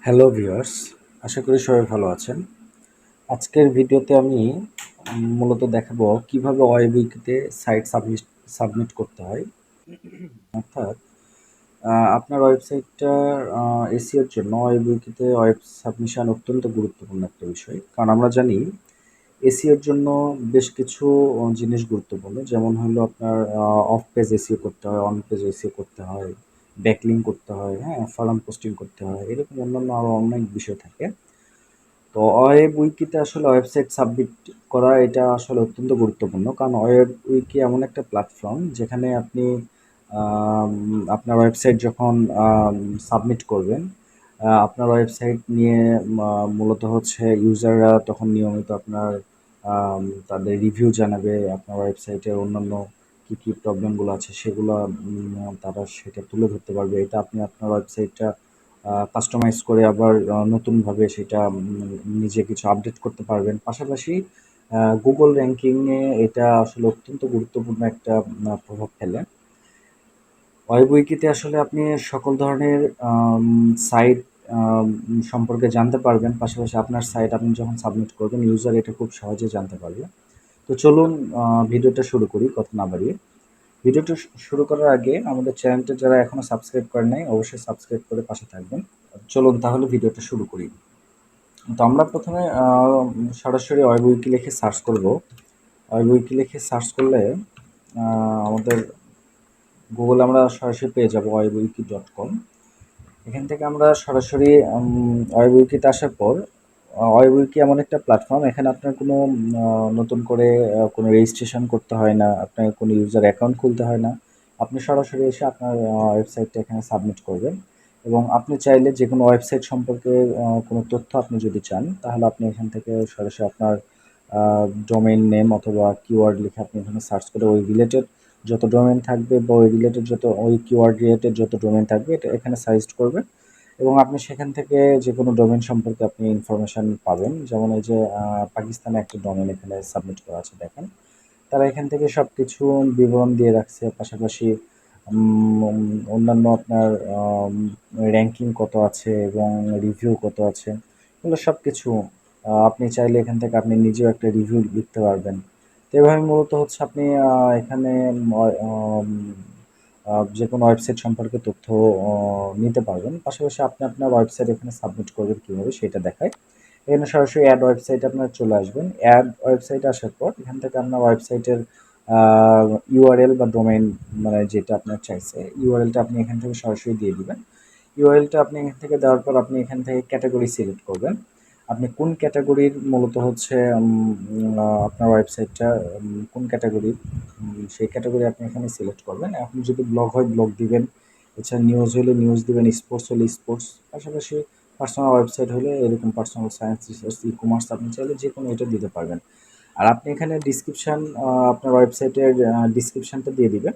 Hello viewers, আশা করি সবাই ভালো আছেন। আজকের ভিডিওতে আমি মূলত দেখাবো কিভাবে ওয়েবউইকিতে সাইট সাবমিট করতে হয়। অর্থাৎ আপনার ওয়েবসাইটটার এসইওর জন্য ওয়েবউইকিতে ওয়েব সাবমিশন অত্যন্ত গুরুত্বপূর্ণ একটা বিষয়। কারণ আমরা জানি এসইওর জন্য বেশ কিছু জিনিস গুরুত্বপূর্ণ। যেমন হলো আপনার অফ পেজ এসইও করতে হয়, অন পেজ এসইও করতে হয়, ব্যাকলিঙ্ক করতে হয়, হ্যাঁ? ফরম পোস্টিং করতে হয়। এরকম অন্যান্য আরও অনেক বিষয় থাকে। তো ওয়েবউইকিতে আসলে ওয়েবসাইট সাবমিট করা এটা আসলে অত্যন্ত গুরুত্বপূর্ণ। কারণ ওয়েবউইকি এমন একটা প্ল্যাটফর্ম যেখানে আপনি আম আপনার ওয়েবসাইট যখন সাবমিট করবেন, আপনার ওয়েবসাইট নিয়ে মূলত হচ্ছে ইউজাররা তখন নিয়মিত আপনার তাদের রিভিউ জানাবে। আপনার ওয়েবসাইটের অন্যান্য কী প্রবলেমগুলো আছে সেগুলা তারা সেটা তুলে ধরতে পারবে। এটা আপনি আপনার ওয়েবসাইটটা কাস্টমাইজ করে আবার নতুনভাবে সেটা নিজে কিছু আপডেট করতে পারবেন। পাশাপাশি গুগল র্যাঙ্কিংয়ে এটা আসলে অত্যন্ত গুরুত্বপূর্ণ একটা প্রভাব ফেলে। ওয়েবউইকিতে আসলে আপনি সকল ধরনের সাইট আম সম্পর্কে জানতে পারবেন। পাশাপাশি আপনার সাইট আপনি যখন সাবমিট করবেন, ইউজার এটা খুব সহজে জানতে পারবে। তো চলুন ভিডিওটা শুরু করি কথা না বাড়িয়ে। ভিডিওটা শুরু করার আগে আমাদের চ্যানেলটা যারা এখনো সাবস্ক্রাইব করেন নাই, অবশ্যই সাবস্ক্রাইব করে পাশে থাকবেন। চলুন তাহলে ভিডিওটা শুরু করি। তো আমরা প্রথমে সরাসরি ওয়েবউইকি লিখে সার্চ করব। ওয়েবউইকি লিখে সার্চ করলে আমাদের গুগলে আমরা সরাসরি পেয়ে যাব webwiki.com। এখান থেকে আমরা সরাসরি ওয়েবউইকিতে আসার পর ওয়েবউইকি এমন একটা প্ল্যাটফর্ম, এখানে আপনার কোনো নতুন করে কোনো রেজিস্ট্রেশন করতে হয় না, আপনার কোনো ইউজার অ্যাকাউন্ট খুলতে হয় না। আপনি সরাসরি এসে আপনার ওয়েবসাইটটা এখানে সাবমিট করবেন এবং আপনি চাইলে যে কোনো ওয়েবসাইট সম্পর্কে কোনো তথ্য আপনি যদি চান, তাহলে আপনি এখান থেকে সরাসরি আপনার ডোমেইন নেম অথবা কিওয়ার্ড লিখে আপনি এখানে সার্চ করে ওই রিলেটেড যত ডোমেইন থাকবে বা ওই রিলেটেড যত ওই কিওয়ার্ড রিলেটেড যত ডোমেইন থাকবে এটা এখানে সাজেস্ট করবে এবং আপনি সেখান থেকে যে কোনো ডোমেইন সম্পর্কে আপনি ইনফরমেশন পাবেন। যেমন এই যে পাকিস্তানে একটা ডোমেইন এখানে সাবমিট করা আছে দেখেন। তারা এখান থেকে সব কিছু বিবরণ দিয়ে রাখছে। পাশাপাশি অন্যান্য আপনার র্যাঙ্কিং কত আছে এবং রিভিউ কত আছে, এগুলো সব কিছু আপনি চাইলে এখান থেকে আপনি নিজেও একটা রিভিউ লিখতে পারবেন। তো এভাবে মূলত হচ্ছে আপনি এখানে যে কোনো ওয়েবসাইট সম্পর্কে তথ্য নিতে পারবেন। পাশাপাশি আপনি আপনার ওয়েবসাইট এখানে সাবমিট করবেন কীভাবে সেটা দেখায়। এখানে সরাসরি অ্যাড ওয়েবসাইটে আপনারা চলে আসবেন। অ্যাড ওয়েবসাইটে আসার পর এখান থেকে আপনার ওয়েবসাইটের ইউআরএল বা ডোমেইন মানে যেটা আপনার চাইছে, ইউআরএলটা আপনি এখান থেকে সরাসরি দিয়ে দিবেন। ইউআরএলটা আপনি এখান থেকে দেওয়ার পর আপনি এখান থেকে ক্যাটাগরি সিলেক্ট করবেন। আপনি কোন ক্যাটাগরির মূলত হচ্ছে আপনার ওয়েবসাইটটা কোন ক্যাটাগরির সেই ক্যাটাগরি আপনি এখানে সিলেক্ট করবেন। এখন যদি ব্লগ হয় ব্লগ দিবেন, এছাড়া নিউজ হলে নিউজ দিবেন, স্পোর্টস হলে স্পোর্টস, পাশাপাশি পার্সোনাল ওয়েবসাইট হলে এরকম পার্সোনাল সায়েন্স, রিসার্চ, ই-কমার্স আপনি চাইলে যে কোনো এটা দিতে পারবেন। আর আপনি এখানে ডিসক্রিপশান আপনার ওয়েবসাইটের ডিসক্রিপশানটা দিয়ে দিবেন।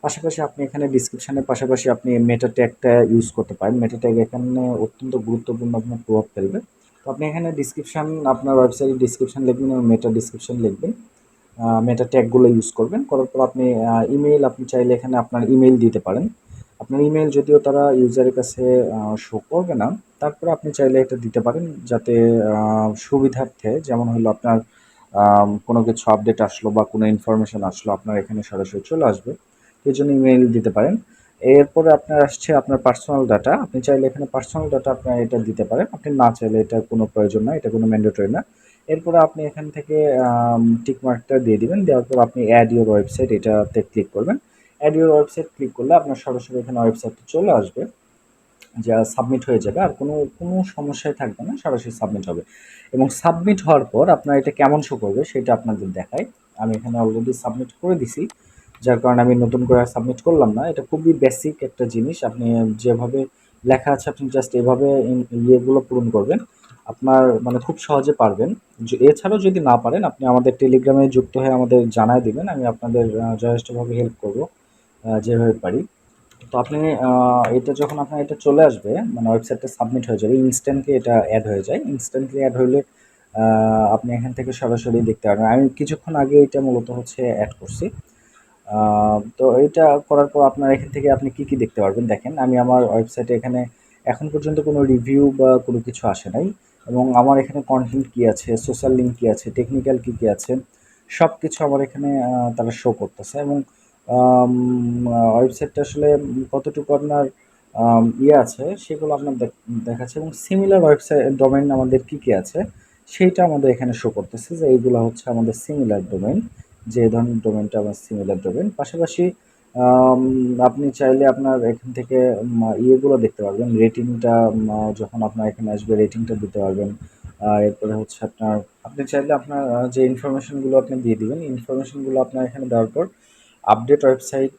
পাশাপাশি আপনি এখানে ডিসক্রিপশানের পাশাপাশি আপনি মেটা ট্যাগটা ইউজ করতে পারেন। মেটা ট্যাগ এখানে অত্যন্ত গুরুত্বপূর্ণ আপনার প্রভাব ফেলবে। তো আপনি এখানে ডিসক্রিপশান আপনার ওয়েবসাইটের ডিসক্রিপশান লিখবেন এবং মেটা ডিসক্রিপশান লিখবেন। মেটা ট্যাগগুলো ইউজ করবেন। করার পর আপনি ইমেইল আপনি চাইলে এখানে আপনার ইমেইল দিতে পারেন। আপনার ইমেইল যদিও তারা ইউজারের কাছে শো করবে না, তারপরে আপনি চাইলে এটা দিতে পারেন যাতে সুবিধার্থে, যেমন হলো আপনার কোনো কিছু আপডেট আসলো বা কোনো ইনফরমেশন আসলো আপনার এখানে সরাসরি চলে আসবে। এই জন্য ইমেইল দিতে পারেন। এরপরে আপনার আসছে আপনার পার্সোনাল ডাটা। আপনি চাইলে এখানে পার্সোনাল ডাটা আপনার এটা দিতে পারেন। আপনি না চাইলে এটার কোনো প্রয়োজন না, এটা কোনো ম্যান্ডেটরি না। এরপরে আপনি এখান থেকে টিক মার্কটা দিয়ে দিবেন। দেওয়ার পর আপনি অ্যাড ইউর ওয়েবসাইট এটাতে ক্লিক করবেন। অ্যাড ইউর ওয়েবসাইট ক্লিক করলে আপনার সরাসরি এখানে ওয়েবসাইটটা চলে আসবে, যা সাবমিট হয়ে যাবে। আর কোনো সমস্যাই থাকবে না, সরাসরি সাবমিট হবে। এবং সাবমিট হওয়ার পর আপনার এটা কেমন শো করবে সেটা আপনাদের দেখায়। আমি এখানে অলরেডি সাবমিট করে দিছি, যার কারণে আমি নতুন করে আর সাবমিট করলাম না। এটা খুবই বেসিক একটা জিনিস। আপনি যেভাবে লেখা আছে আপনি জাস্ট এভাবে ইয়েগুলো পূরণ করবেন। আপনার মানে খুব সহজে পারবেন। এছাড়াও যদি না পারেন আপনি আমাদের টেলিগ্রামে যুক্ত হয়ে আমাদের জানায় দিবেন। আমি আপনাদের যথেষ্টভাবে হেল্প করব যেভাবে পারি। তো আপনি এটা যখন আপনার এটা চলে আসবে মানে ওয়েবসাইটটা সাবমিট হয়ে যাবে, ইনস্ট্যান্টলি এটা অ্যাড হয়ে যায়। ইনস্ট্যান্টলি অ্যাড হইলে আপনি এখান থেকে সরাসরি দেখতে পারবেন। আমি কিছুক্ষণ আগে এটা মূলত হচ্ছে অ্যাড করছি। তো এইটা করার পর আপনার এখান থেকে আপনি কি দেখতে পারবেন দেখেন। আমি আমার ওয়েবসাইটে এখানে এখন পর্যন্ত কোনো রিভিউ বা কোনো কিছু আসে নাই। এবং আমার এখানে কন্টেন্ট কী আছে, সোশ্যাল লিঙ্ক কী আছে, টেকনিক্যাল কী কী আছে, সব কিছু আমার এখানে তারা শো করতেছে। এবং ওয়েবসাইটটা আসলে কতটুকু আপনার ইয়ে আছে সেগুলো আপনার দেখাচ্ছে। এবং সিমিলার ওয়েবসাইট ডোমেইন আমাদের কী কী আছে সেইটা আমাদের এখানে শো করতেছে, যে এইগুলো হচ্ছে আমাদের সিমিলার ডোমেইন, যে ধরনের ডোমেইনটা আমার সিমিলার ডোমেইন। পাশাপাশি আপনি চাইলে আপনার এখান থেকে ইয়েগুলো দেখতে পারবেন, রেটিংটা যখন আপনার এখানে আসবে রেটিংটা দিতে পারবেন। এরপরে হচ্ছে আপনি চাইলে আপনার যে ইনফরমেশনগুলো আপনি দিয়ে দিবেন, ইনফরমেশনগুলো আপনার এখানে দেওয়ার পর আপডেট ওয়েবসাইট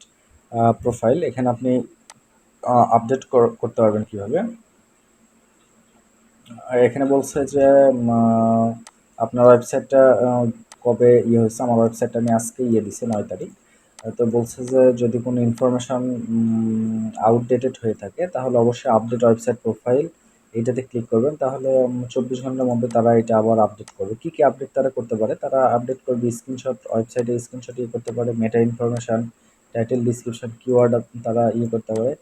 প্রোফাইল, এখানে আপনি আপডেট করতে পারবেন কীভাবে। আর এখানে বলছে যে আপনার ওয়েবসাইটটা কবে ইয়ে হয়েছে। আমার ওয়েবসাইটটা আমি আজকে ইয়ে দিছি 9 তারিখ। তো বলছে যে যদি কোনো ইনফরমেশন আউটডেটেড হয়ে থাকে তাহলে অবশ্যই আপডেট ওয়েবসাইট প্রোফাইল এইটাতে ক্লিক করবেন, তাহলে 24 ঘন্টার মধ্যে তারা এটা আবার আপডেট করবে। কী কী আপডেট তারা করতে পারে, তারা আপডেট করবে স্ক্রিনশট, ওয়েবসাইটের স্ক্রিনশট ইয়ে করতে পারে, মেটা ইনফরমেশন, টাইটেল, ডিসক্রিপশন, কিওয়ার্ড তারা ইয়ে করতে পারে,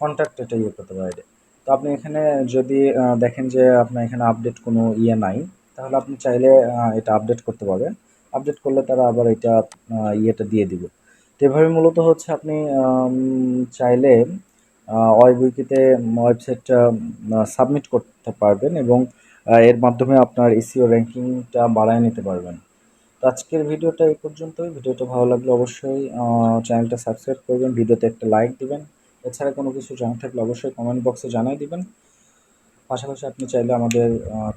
কন্ট্যাক্ট এটা ইয়ে করতে পারে। তো আপনি এখানে যদি দেখেন যে আপনার এখানে আপডেট কোনো ইয়ে নাই, তাহলে আপনি চাইলে এটা আপডেট করতে পারবেন। আপডেট করলে তারা আবার এটা ইয়েটা দিয়ে দিবে। তো এভাবে মূলত হচ্ছে আপনি চাইলে ওয়েবউইকিতে ওয়েবসাইটটা সাবমিট করতে পারবেন এবং এর মাধ্যমে আপনার এসইও র্যাঙ্কিংটা বাড়ায় নিতে পারবেন। তো আজকের ভিডিওটা এই পর্যন্তই। ভিডিওটা ভালো লাগলে অবশ্যই চ্যানেলটা সাবস্ক্রাইব করবেন, ভিডিওতে একটা লাইক দিবেন। এছাড়া কোনো কিছু জানা থাকলে অবশ্যই কমেন্ট বক্সে জানাই দিবেন। পাশাপাশি আপনি চাইলে আমাদের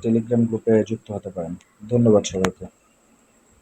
টেলিগ্রাম গ্রুপে যুক্ত হতে পারেন। ধন্যবাদ সবাইকে।